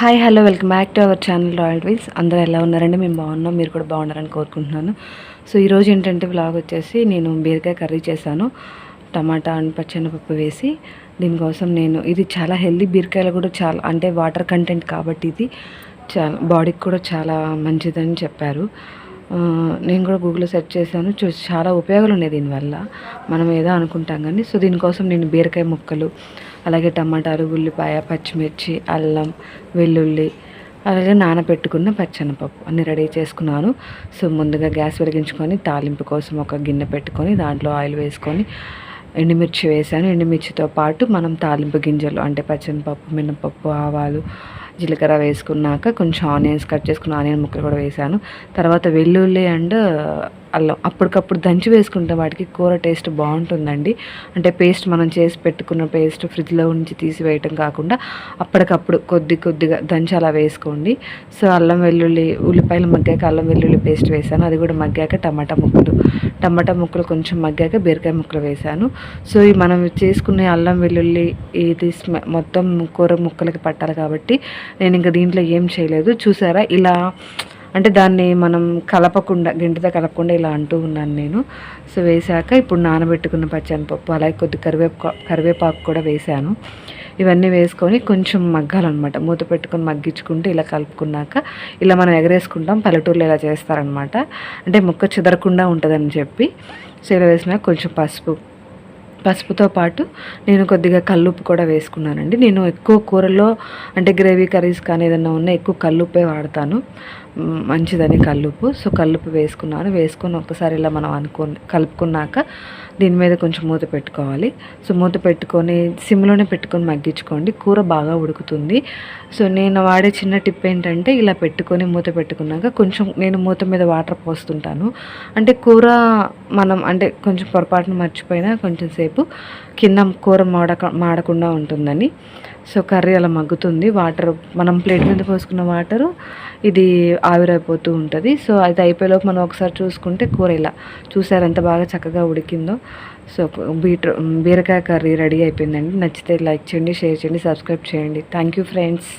Hi hello welcome back to our channel royal wheels. అందరూ ఎలా ఉన్నారండి? మేము బాగున్నాం, మీరు కూడా బాగున్నారని కోరుకుంటున్నాను. సో ఈరోజు ఏంటంటే వ్లాగ్ వచ్చేసి నేను బీరకాయ కర్రీ చేశాను, టమాటా అండ్ పచ్చెనపప్పు వేసి. దీనికోసం ఇది చాలా హెల్దీ, బీరకాయలు కూడా చాలా అంటే వాటర్ కంటెంట్ కాబట్టి ఇది చాలా బాడీకి కూడా చాలా మంచిదని చెప్పారు. నేను కూడా గూగుల్లో సెర్చ్ చేశాను, చూసి చాలా ఉపయోగాలు ఉన్నాయి దీనివల్ల. మనం ఏదో అనుకుంటాం కానీ. సో దీనికోసం నేను బీరకాయ ముక్కలు, అలాగే టమాటాలు, ఉల్లిపాయ, పచ్చిమిర్చి, అల్లం, వెల్లుల్లి, అలాగే నానబెట్టుకున్న పచ్చెనపప్పు అన్నీ రెడీ చేసుకున్నాను. సో ముందుగా గ్యాస్ వెలిగించుకొని తాలింపు కోసం ఒక గిన్నె పెట్టుకొని దాంట్లో ఆయిల్ వేసుకొని ఎండుమిర్చి వేసాను. ఎండుమిర్చితో పాటు మనం తాలింపు గింజలు అంటే పచ్చెనపప్పు, మినపప్పు, ఆవాలు, జీలకర్ర వేసుకున్నాక కొంచెం ఆనియన్స్ కట్ చేసుకున్న ఆనియన్ ముక్కలు కూడా వేసాను. తర్వాత వెల్లుల్లి అండ్ అల్లం అప్పటికప్పుడు దంచి వేసుకుంటే వాటికి కూర టేస్ట్ బాగుంటుందండి. అంటే పేస్ట్ మనం చేసి పెట్టుకున్న పేస్ట్ ఫ్రిడ్జ్లో నుంచి తీసి వేయటం కాకుండా అప్పటికప్పుడు కొద్దిగా దంచి అలా వేసుకోండి. సో అల్లం వెల్లుల్లి, ఉల్లిపాయలు మగ్గాక అల్లం వెల్లుల్లి పేస్ట్ వేసాను. అది కూడా మగ్గాక టమాటా ముక్కలు కొంచెం మగ్గాక బీరకాయ ముక్కలు వేసాను. సో ఈ మనం చేసుకునే అల్లం వెల్లుల్లి ఇది మొత్తం కూర ముక్కలకి పట్టాలి కాబట్టి నేను ఇంకా దీంట్లో ఏం చేయలేదు. చూసారా ఇలా అంటే దాన్ని మనం గంటతో కలపకుండా ఇలా అంటూ ఉన్నాను నేను. సో వేసాక ఇప్పుడు నానబెట్టుకున్న పచ్చెనపప్పు, అలాగే కొద్ది కరివేపాకు కూడా వేసాను. ఇవన్నీ వేసుకొని కొంచెం మగ్గాలన్నమాట. మూత పెట్టుకొని మగ్గించుకుంటే ఇలా కలుపుకున్నాక ఇలా మనం ఎగరేసుకుంటాం, పల్లెటూరులో ఇలా చేస్తారనమాట. అంటే ముక్క చెదరకుండా ఉంటుందని చెప్పి. సో ఇలా వేసినాక కొంచెం పసుపుతో పాటు నేను కొద్దిగా కల్లుప్పు కూడా వేసుకున్నానండి. నేను ఎక్కువ కూరలో అంటే గ్రేవీ కర్రీస్ కానీ ఏదైనా ఉన్నా ఎక్కువ కల్లుప్పే వాడతాను, మంచిదని కల్లుప్పు. సో కల్లుప్పు వేసుకొని ఒకసారి ఇలా మనం కలుపుకున్నాక దీని మీద కొంచెం మూత పెట్టుకోవాలి. సో మూత పెట్టుకొని సిమ్లోనే పెట్టుకొని మగ్గించుకోండి, కూర బాగా ఉడుకుతుంది. సో నేను వాడే చిన్న టిప్ ఏంటంటే ఇలా పెట్టుకొని మూత పెట్టుకున్నాక కొంచెం నేను మూత మీద వాటర్ పోస్తుంటాను. అంటే కూర మనం అంటే కొంచెం పొరపాటున మర్చిపోయినా కొంచెం సేపు కింద కూర మాడకుండా ఉంటుందని. సో కర్రీ అలా మగ్గుతుంది. వాటర్ మనం ప్లేట్ మీద పోసుకున్న వాటరు ఇది ఆవిరైపోతూ ఉంటుంది. సో అది అయిపోయేలోపు మనం ఒకసారి చూసుకుంటే కూర ఇలా చూసారు ఎంత బాగా చక్కగా ఉడికిందో. సో బీరకాయ కర్రీ రెడీ అయిపోయిందండి. నచ్చితే లైక్ చేయండి, షేర్ చేయండి, సబ్స్క్రైబ్ చేయండి. Thank you friends.